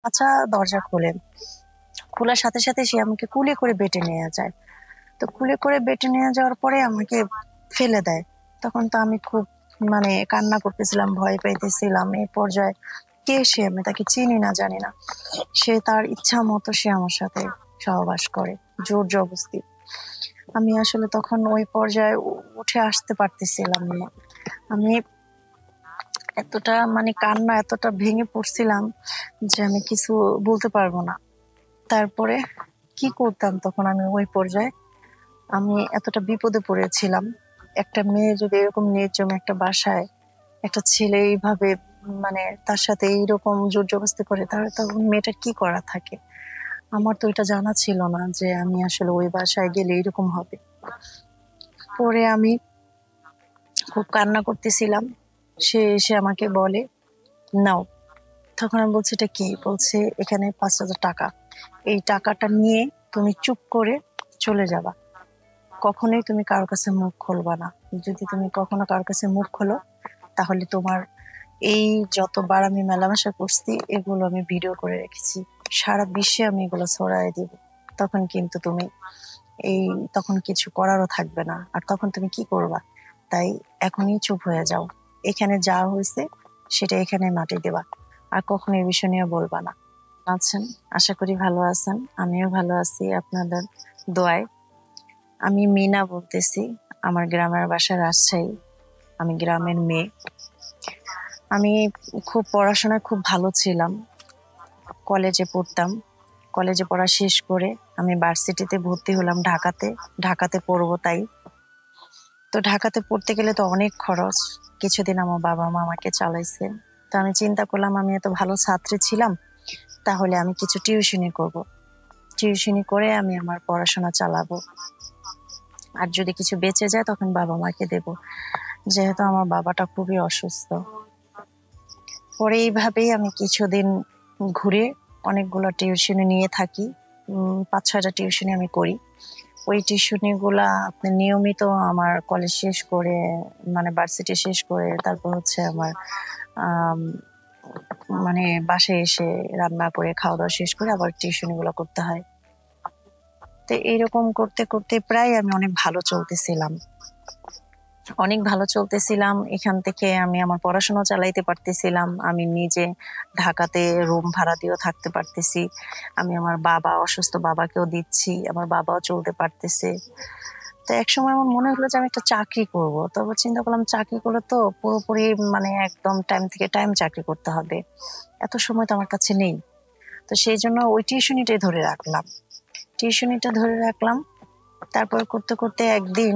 আচ্ছা, দরজা খোলে। খোলার সাথে সাথে সে আমাকে কুলে করে বেটে নিয়ে যায়। তো কুলে করে বেটে নিয়ে যাওয়ার পরে আমাকে ফেলে দেয়। তখন তো আমি খুব কান্না করতেছিলাম, ভয় পাইতেছিলাম। এই পর্যায়ে কে সে, আমি তাকে চিনি না, জানি না। সে তার ইচ্ছা মতো সে আমার সাথে সহবাস করে, জোর জবরদস্তি। আমি আসলে তখন ওই পর্যায়ে উঠে আসতে পারতেছিলাম না। আমি এতটা কান্না এতটা ভেঙে পড়ছিলাম যে আমি কিছু বলতে পারবো না। তারপরে কি করতাম তখন আমি ওই পর্যায়ে, আমি এতটা বিপদে পড়েছিলাম। একটা মেয়ে যদি এরকম নির্জন একটা বাসায় একটা ছেলে এইভাবে তার সাথে এইরকম জোর জবরদস্তি করে, তাহলে তো মেয়েটার কি করা থাকে। আমার তো এটা জানা ছিল না যে আমি আসলে ওই বাসায় গেলে এরকম হবে। পরে আমি খুব কান্না করতেছিলাম। সে এসে আমাকে বলে, নাও। তখন আমি বলছি, এটা কি? বলছে, এখানে 5,000 টাকা, এই টাকাটা নিয়ে তুমি চুপ করে চলে যাবা। কখনোই তুমি কারোর কাছে মুখ খুলবা না। যদি তুমি কখনো কারোর কাছে মুখ খোলো, তাহলে তোমার এই যতবার আমি মেলামেশা করছি এগুলো আমি ভিডিও করে রেখেছি, সারা বিশ্বে আমি এগুলো ছড়াই দিব। তখন কিন্তু তুমি এই তখন কিছু করারও থাকবে না, আর তখন তুমি কি করবা? তাই এখনই চুপ হয়ে যাও। এখানে যা হয়েছে সেটা এখানে মাটি দেবা, আর কখনো এই বিষয় নিয়ে বলবা না। আছেন, আশা করি ভালো আছেন। আমিও ভালো আছি আপনাদের দোয়ায়। আমি মিনা বলতেছি। আমার গ্রামের বাসা রাজশাহী। আমি গ্রামের মেয়ে। আমি খুব পড়াশোনায় খুব ভালো ছিলাম। কলেজে পড়তাম। কলেজে পড়া শেষ করে আমি ভার্সিটিতে ভর্তি হলাম ঢাকাতে। ঢাকাতে পড়বো তাই। তো ঢাকাতে পড়তে গেলে তো অনেক খরচ। কিছুদিন আমার বাবা মা আমাকে চালাইছে। তো আমি চিন্তা করলাম, আমি এত ভালো ছাত্রী ছিলাম, তাহলে আমি কিছু টিউশনি করব। টিউশনি করে আমি আমার পড়াশোনা চালাবো। আর যদি কিছু বেঁচে যায় তখন বাবা মাকে দেব, যেহেতু আমার বাবাটা খুবই অসুস্থ। পরে এইভাবেই আমি কিছুদিন ঘুরে অনেকগুলো টিউশনি নিয়ে থাকি। 5-6টা টিউশনি আমি করি। ওই টিউশনি গুলা আপনি নিয়মিত আমার কলেজ শেষ করে, ভার্সিটি শেষ করে তারপর হচ্ছে আমার আম, বাসায় এসে রান্না করে খাওয়া দাওয়া শেষ করে আবার টিউশনি গুলো করতে হয়। তো এইরকম করতে করতে প্রায় আমি অনেক ভালো চলতেছিলাম। অনেক ভালো চলতেছিলাম। এখান থেকে আমি আমার পড়াশোনা চালাইতে পারতেছিলাম। আমি নিজে ঢাকাতে রুম ভাড়া দিয়েও থাকতে পারতেছি। আমি আমার বাবা অসুস্থ বাবাকেও দিচ্ছি, আমার বাবাও চলতে পারতেছে। তো একসময় আমার মনে হলো যে আমি একটা চাকরি করব। তবে চিন্তা করলাম, চাকরি করলে তো পুরোপুরি একদম টাইম থেকে টাইম চাকরি করতে হবে, এত সময় তো আমার কাছে নেই। তো সেই জন্য ওই টিউশনিটাই ধরে রাখলাম। টিউশনিটা ধরে রাখলাম। তারপর করতে করতে একদিন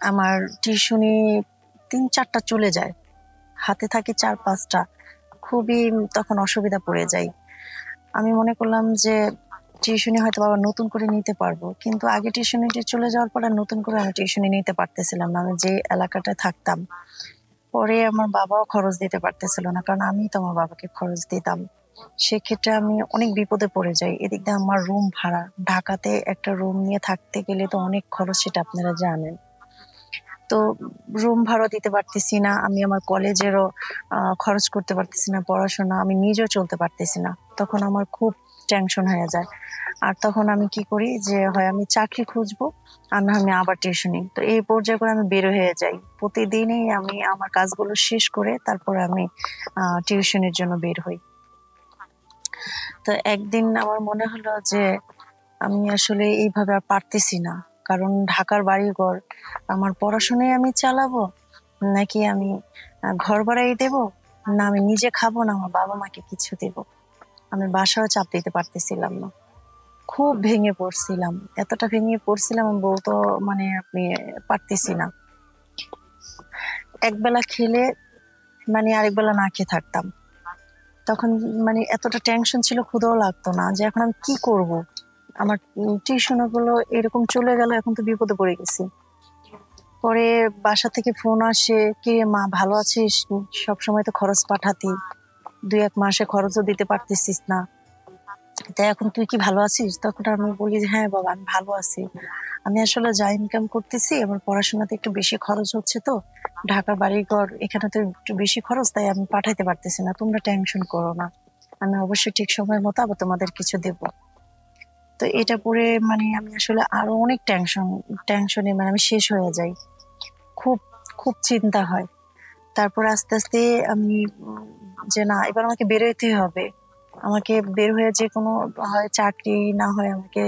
আমার টিউশনি 3-4টা চলে যায়, হাতে থাকে 4-5টা। খুবই তখন অসুবিধা পড়ে যাই। আমি মনে করলাম যে টিউশনি হয়তো আবার নতুন করে নিতে পারবো, কিন্তু আগে টিউশনিটি চলে যাওয়ার পর আর নতুন করে আমি টিউশনি নিতে পারতেছিলাম না। আমি যে এলাকাটায় থাকতাম, পরে আমার বাবাও খরচ দিতে পারতেছিল না, কারণ আমি তো আমার বাবাকে খরচ দিতাম। সেক্ষেত্রে আমি অনেক বিপদে পড়ে যাই। এদিক দিয়ে আমার রুম ভাড়া, ঢাকাতে একটা রুম নিয়ে থাকতে গেলে তো অনেক খরচ, সেটা আপনারা জানেন। তো রুম ভাড়া দিতে পারতেছি না, আমি আমার কলেজেরও খরচ করতে পারতেছি না, পড়াশোনা আমি নিজেও চলতে পারতেছি না। তখন আমার খুব টেনশন হয়ে যায়। আর তখন আমি কি করি, যে হয় আমি চাকরি খুঁজবো, আর না আমি আবার টিউশনি। তো এই পর্যায়ে করে আমি বের হয়ে যাই। প্রতিদিনই আমি আমার কাজগুলো শেষ করে তারপরে আমি টিউশনের জন্য বের হই। তো একদিন আমার মনে হলো যে আমি আসলে এইভাবে আর পারতেছি না। কারণ ঢাকার বাড়িঘর, আমার পড়াশোনায় আমি চালাবো, নাকি আমি ঘর ভাড়াই দেবো, না আমি নিজে খাবো, না আমার বাবা মাকে কিছু দেব। আমি বাসাও চাপ দিতে পারতেছিলাম না। খুব ভেঙে পড়ছিলাম। এতটা ভেঙে পড়ছিলাম, আমি বলতো আপনি পারতেছি না। একবেলা খেলে আরেক বেলা না খেয়ে থাকতাম। তখন এতটা টেনশন ছিল, ক্ষুধাও লাগতো না, যে এখন আমি কি করব। আমার টিউশন গুলো এরকম চলে গেল, এখন তো বিপদে পড়ে গেছি। পরে বাসা থেকে ফোন আসে, কি রে মা ভালো আছিস? সব সময় তো খরচ পাঠাতি, 2-1 মাসে খরচও দিতে পারতেছিস না, তাই এখন তুই কি ভালো আছিস? তখন আমি বলি যে হ্যাঁ বাবা, আমি ভালো আছি। আমি আসলে যা ইনকাম করতেছি, আমার পড়াশোনাতে একটু বেশি খরচ হচ্ছে, তো ঢাকার বাড়িঘর এখানে তো একটু বেশি খরচ, তাই আমি পাঠাইতে পারতেছি না, তোমরা টেনশন করো না। আমি অবশ্যই ঠিক সময় মতো আবার তোমাদের কিছু দেব। তো এটা পরে মানে আমি আসলে আরো অনেক টেনশনে মানে আমি শেষ হয়ে যাই। খুব খুব চিন্তা হয়। তারপর আস্তে আস্তে আমি যে না, এবার আমাকে বের হইতেই হবে। আমাকে বের হয়ে যে কোনো হয় চাকরি, না হয় আমাকে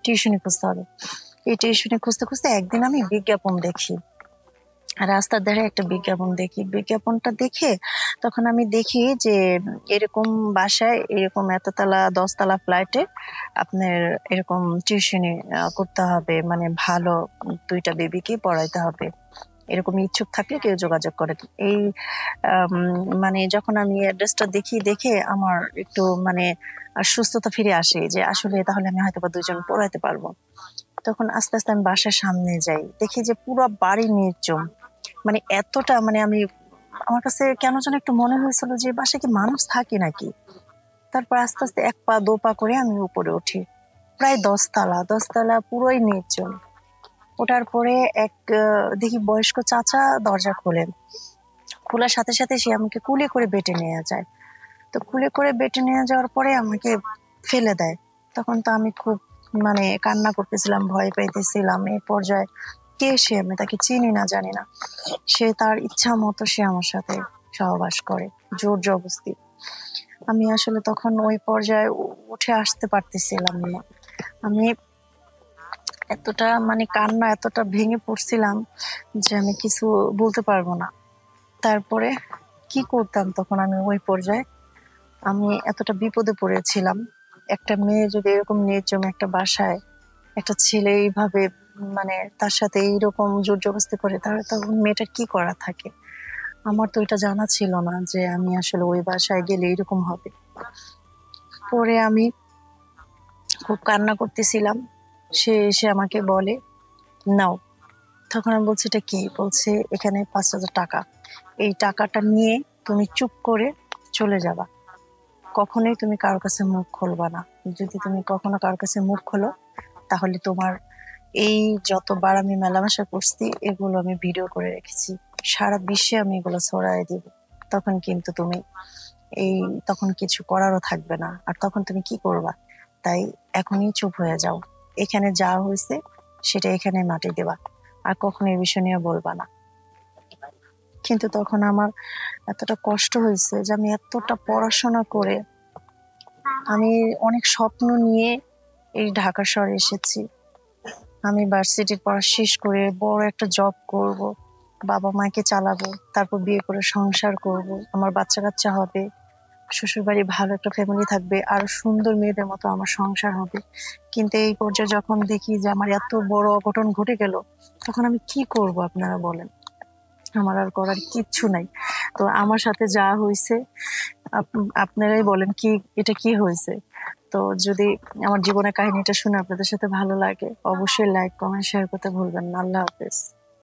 টিউশনি খুঁজতে হবে। এই টিউশনি খুঁজতে খুঁজতে একদিন আমি বিজ্ঞাপন দেখি, রাস্তার ধারে একটা বিজ্ঞাপন দেখি। বিজ্ঞাপনটা দেখে তখন আমি দেখি যে এরকম বাসায়, এরকম এততলা 10 তলা ফ্ল্যাটে আপনার এরকম টিউশনি করতে হবে, মানে ভালো 2টা বেবিকে পড়াইতে হবে। এরকম ইচ্ছুক থাকলে কেউ যোগাযোগ করে। এই আম, মানে যখন আমি অ্যাড্রেসটা দেখি, দেখে আমার একটু মানে সুস্থতা ফিরে আসে যে আসলে তাহলে আমি হয়তো বা 2জন পড়াইতে পারবো। তখন আস্তে আস্তে আমি বাসার সামনে যাই, দেখি যে পুরো বাড়ি নির্জন। মানে এতটা মানে আমি, আমার কাছে কেন যেন একটু মনে হয়েছিল যে বাসায় কি মানুষ থাকে নাকি। তারপর আস্তে আস্তে 1 পা 2 পা করে আমি উপরে উঠি। প্রায় 10 তলা, 10 তলা পুরোই নির্জন। ওঠার পরে দেখি বয়স্ক চাচা দরজা খোলেন। খোলার সাথে সাথে সে আমাকে কুলে করে বেটে নিয়ে যায়। তো কুলে করে বেটে নিয়ে যাওয়ার পরে আমাকে ফেলে দেয়। তখন তো আমি খুব মানে কান্না করতেছিলাম, ভয় পাইতেছিলাম। এই পর্যায়ে কে সে, আমি তাকে চিনি না, জানি না। সে তার ইচ্ছা মতো সে আমার সাথে সহবাস করে, জোর জবরদস্তি। আমি আসলে তখন ওই পর্যায়ে উঠে আসতে পারতেছিলাম না। আমি এতটা মানে কান্না, এতটা ভেঙে পড়ছিলাম যে আমি কিছু বলতে পারবো না। তারপরে কি করতাম তখন আমি ওই পর্যায়ে, আমি এতটা বিপদে পড়েছিলাম। একটা মেয়ে যদি এরকম নির্জন একটা বাসায় একটা ছেলে এইভাবে মানে তার সাথে এইরকম জোর জবরদস্তি করে, তাহলে তো মেয়েটার কি করা থাকে। আমার তো এটা জানা ছিল না যে আমি আসলে ওই বাসায় গেলে এরকম হবে। পরে আমি খুব কান্না করতেছিলাম। সে এসে আমাকে বলে, নাও। তখন আমি বলছি এটা কি? বলছে এখানে 5,000 টাকা, এই টাকাটা নিয়ে তুমি চুপ করে চলে যাবা। কখনোই তুমি কারোর কাছে মুখ খুলবা না। যদি তুমি কখনো কারোর কাছে মুখ খোলো, তাহলে তোমার এই যতবার আমি মেলামেশা করছি এগুলো আমি ভিডিও করে রেখেছি, সারা বিশ্বে আমি এগুলো ছড়াই দিব। তখন কিন্তু তুমি এই তখন কিছু করারও থাকবে না, আর তখন তুমি কি করবা? তাই এখনই চুপ হয়ে যাও। এখানে যা হয়েছে সেটা এখানে মাটি দেবা, আর কখনো এই বিষয় নিয়ে বলবা না। কিন্তু তখন আমার এতটা কষ্ট হয়েছে যে আমি এতটা পড়াশোনা করে, আমি অনেক স্বপ্ন নিয়ে এই ঢাকা শহরে এসেছি। আমি ভার্সিটির পড়া শেষ করে বড় একটা জব করব, বাবা মাকে চালাবো, তারপর বিয়ে করে সংসার করব, আমার বাচ্চা কাচ্চা হবে, শ্বশুর বাড়ি ভালো একটা ফ্যামিলি থাকবে, আর সুন্দর মেয়েদের মতো আমার সংসার হবে। কিন্তু এই পর্যায়ে যখন দেখি যে আমার এত বড় অঘটন ঘটে গেল, তখন আমি কি করব আপনারা বলেন? আমার আর করার কিচ্ছু নাই। তো আমার সাথে যা হয়েছে, আপনারাই বলেন কি, এটা কি হয়েছে। তো যদি আমার জীবনের কাহিনীটা শুনে আপনাদের সাথে ভালো লাগে, অবশ্যই লাইক কমেন্ট শেয়ার করতে ভুলবেন না। আল্লাহ হাফেজ।